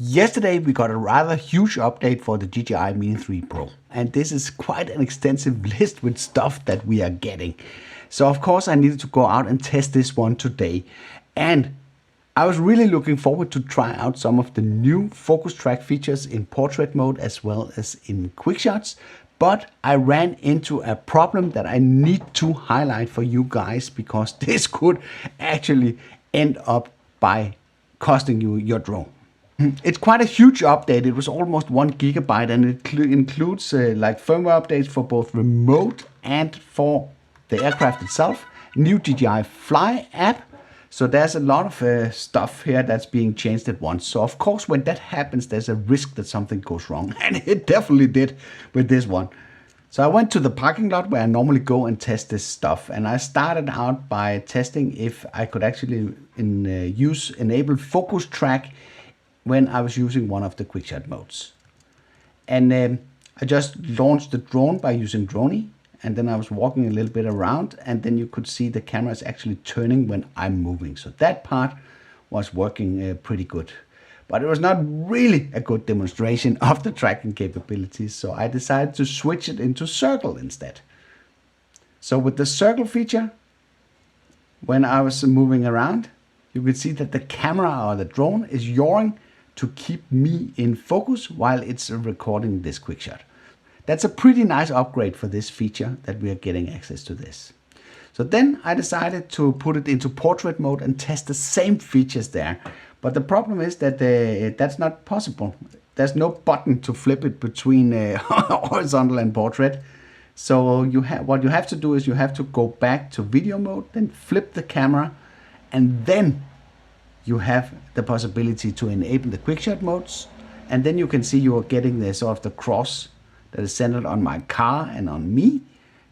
Yesterday we got a rather huge update for the DJI Mini 3 Pro, and this is quite an extensive list with stuff that we are getting. So of course I needed to go out and test this one today, and I was really looking forward to try out some of the new focus track features in portrait mode as well as in quick shots. But I ran into a problem that I need to highlight for you guys, because this could actually end up by costing you your drone. It's quite a huge update. It was almost 1 gigabyte, and it includes like firmware updates for both remote and for the aircraft itself. New DJI Fly App. So there's a lot of stuff here that's being changed at once. So of course, when that happens, there's a risk that something goes wrong, and it definitely did with this one. So I went to the parking lot where I normally go and test this stuff, and I started out by testing if I could actually enable focus track when I was using one of the quick shot modes. And I just launched the drone by using Drone, and then I was walking a little bit around, and then you could see the camera is actually turning when I'm moving. So that part was working pretty good. But it was not really a good demonstration of the tracking capabilities, so I decided to switch it into circle instead. So with the circle feature, when I was moving around, you could see that the camera or the drone is yawing to keep me in focus while it's recording this quick shot. That's a pretty nice upgrade for this feature, that we are getting access to this. So then I decided to put it into portrait mode and test the same features there. But the problem is that that's not possible. There's no button to flip it between horizontal and portrait. So what you have to do is you have to go back to video mode, then flip the camera, and then you have the possibility to enable the quick shot modes. And then you can see you are getting the sort of the cross that is centered on my car and on me,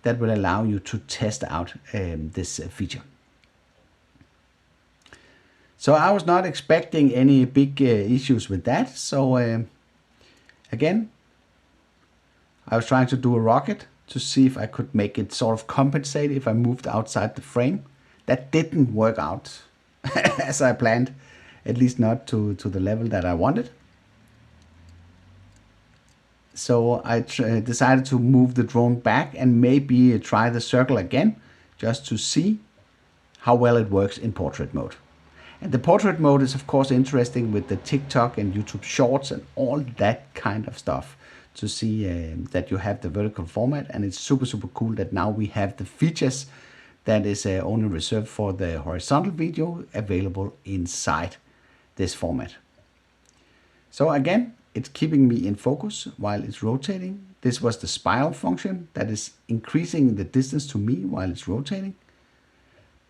that will allow you to test out this feature. So I was not expecting any big issues with that. So again, I was trying to do a rocket to see if I could make it sort of compensate if I moved outside the frame. That didn't work out as I planned, at least not to the level that I wanted. So I decided to move the drone back and maybe try the circle again, just to see how well it works in portrait mode. And the portrait mode is of course interesting with the TikTok and YouTube Shorts and all that kind of stuff, to see that you have the vertical format. And it's super cool that now we have the features that is only reserved for the horizontal video available inside this format. So again, it's keeping me in focus while it's rotating. This was the spiral function that is increasing the distance to me while it's rotating.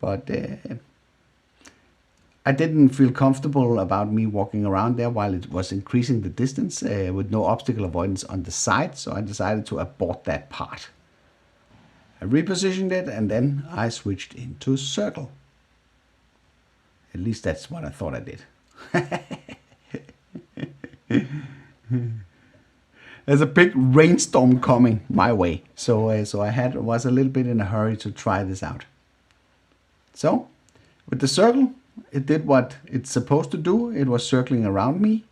But I didn't feel comfortable about me walking around there while it was increasing the distance with no obstacle avoidance on the side. So I decided to abort that part. I repositioned it, and then I switched into circle. At least that's what I thought I did. There's a big rainstorm coming my way, so I was a little bit in a hurry to try this out. So with the circle, it did what it's supposed to do. It was circling around me,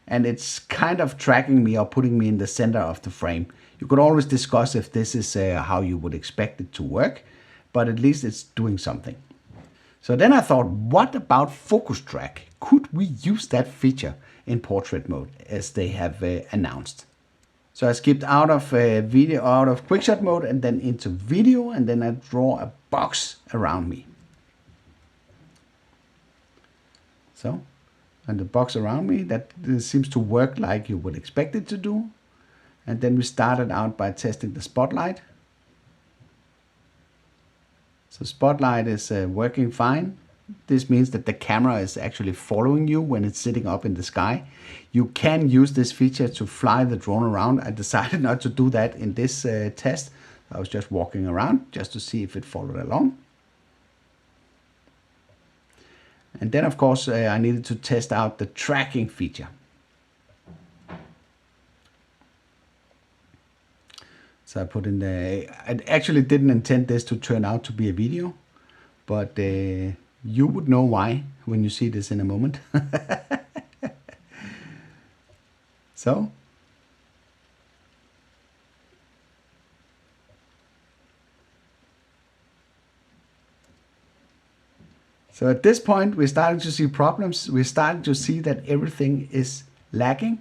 and it's kind of tracking me or putting me in the center of the frame. You could always discuss if this is how you would expect it to work, but at least it's doing something. So then I thought, what about focus track? Could we use that feature in portrait mode as they have announced? So I skipped out of video, out of quick shot mode, and then into video, and then I draw a box around me. So, and the box around me, that seems to work like you would expect it to do. And then we started out by testing the spotlight. So spotlight is working fine. This means that the camera is actually following you when it's sitting up in the sky. You can use this feature to fly the drone around. I decided not to do that in this test. I was just walking around just to see if it followed along. And then of course I needed to test out the tracking feature. So I put in I actually didn't intend this to turn out to be a video, but you would know why when you see this in a moment. So at this point, we're starting to see problems. We're starting to see that everything is lagging.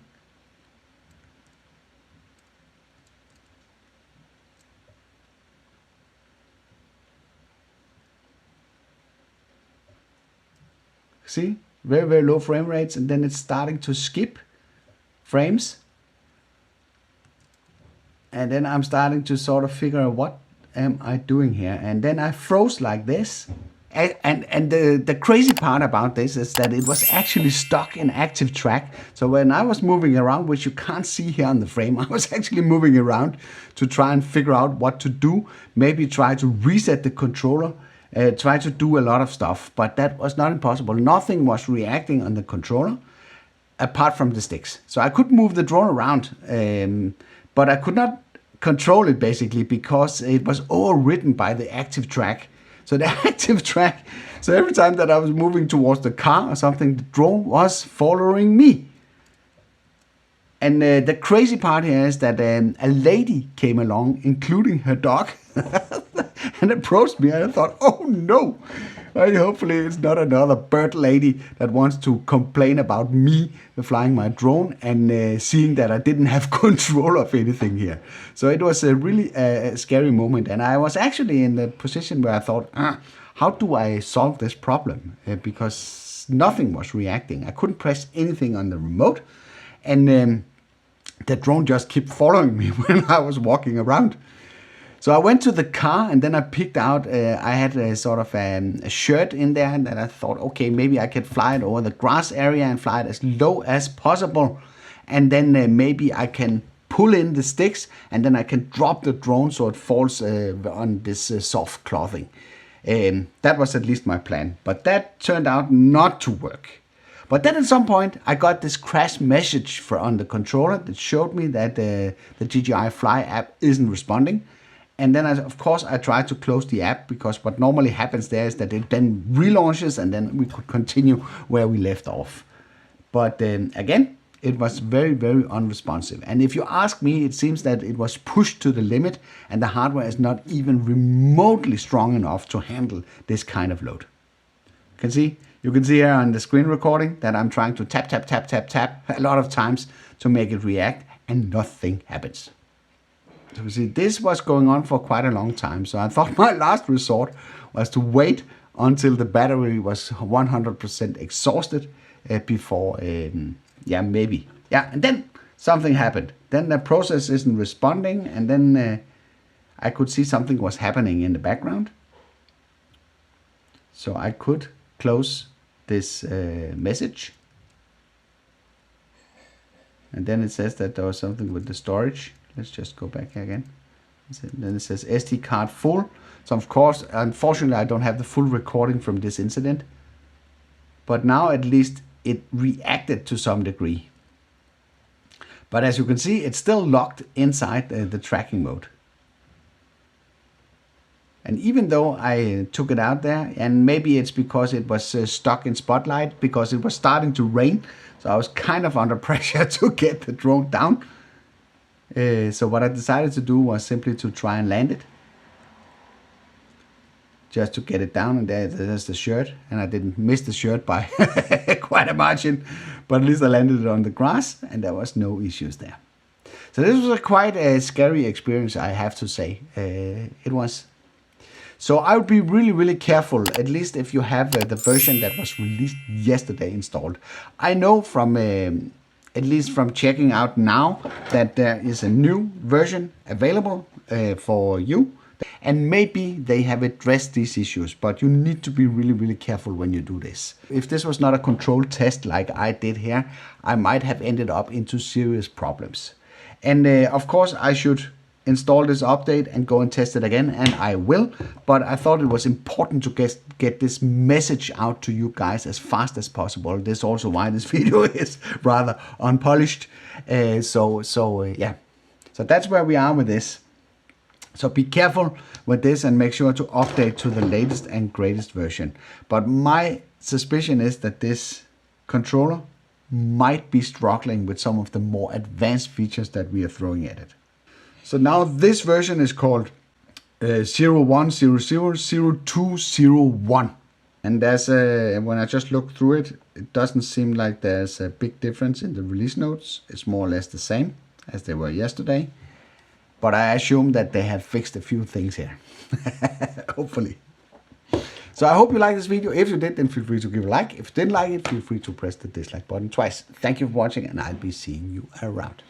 See, very, very low frame rates, and then it's starting to skip frames. And then I'm starting to sort of figure out what am I doing here. And then I froze like this. And the crazy part about this is that it was actually stuck in active track. So when I was moving around, which you can't see here on the frame, I was actually moving around to try and figure out what to do. Maybe try to reset the controller, try to do a lot of stuff, but that was not impossible. Nothing was reacting on the controller apart from the sticks. So I could move the drone around, but I could not control it basically because it was overridden by the active track. So the active track, so every time that I was moving towards the car or something, the drone was following me. And the crazy part here is that a lady came along, including her dog, and approached me, and I thought, oh no, hopefully it's not another bird lady that wants to complain about me flying my drone and seeing that I didn't have control of anything here. So it was a really scary moment, and I was actually in the position where I thought, how do I solve this problem? Because nothing was reacting. I couldn't press anything on the remote, and the drone just kept following me when I was walking around. So I went to the car, and then I picked out, I had a sort of a shirt in there, and then I thought, okay, maybe I could fly it over the grass area and fly it as low as possible. And then maybe I can pull in the sticks, and then I can drop the drone so it falls on this soft clothing. That was at least my plan, but that turned out not to work. But then at some point, I got this crash message on the controller that showed me that the DJI Fly app isn't responding. And then, of course, I tried to close the app, because what normally happens there is that it then relaunches, and then we could continue where we left off. But again, it was very, very unresponsive. And if you ask me, it seems that it was pushed to the limit, and the hardware is not even remotely strong enough to handle this kind of load. You can see here on the screen recording that I'm trying to tap, tap, tap, tap, tap a lot of times to make it react, and nothing happens. So you see, this was going on for quite a long time. So I thought my last resort was to wait until the battery was 100% exhausted before, maybe. And then something happened. Then the process isn't responding, and then I could see something was happening in the background. So I could close this message. And then it says that there was something with the storage. Let's just go back again. Then it says SD card full. So of course, unfortunately, I don't have the full recording from this incident. But now at least it reacted to some degree. But as you can see, it's still locked inside the tracking mode. And even though I took it out there, and maybe it's because it was stuck in spotlight, because it was starting to rain. So I was kind of under pressure to get the drone down. So what I decided to do was simply to try and land it. Just to get it down, and there's the shirt. And I didn't miss the shirt by quite a margin, but at least I landed it on the grass, and there was no issues there. So this was quite a scary experience, I have to say. It was. So I would be really, really careful, at least if you have the version that was released yesterday installed. I know from at least from checking out now, that there is a new version available for you. And maybe they have addressed these issues, but you need to be really, really careful when you do this. If this was not a control test like I did here, I might have ended up into serious problems. And of course, I should install this update and go and test it again, and I will. But I thought it was important to get this message out to you guys as fast as possible. This is also why this video is rather unpolished. So that's where we are with this. So be careful with this and make sure to update to the latest and greatest version. But my suspicion is that this controller might be struggling with some of the more advanced features that we are throwing at it. So now this version is called 01000201. And there's when I just look through it, it doesn't seem like there's a big difference in the release notes. It's more or less the same as they were yesterday. But I assume that they have fixed a few things here. Hopefully. So I hope you liked this video. If you did, then feel free to give a like. If you didn't like it, feel free to press the dislike button twice. Thank you for watching, and I'll be seeing you around.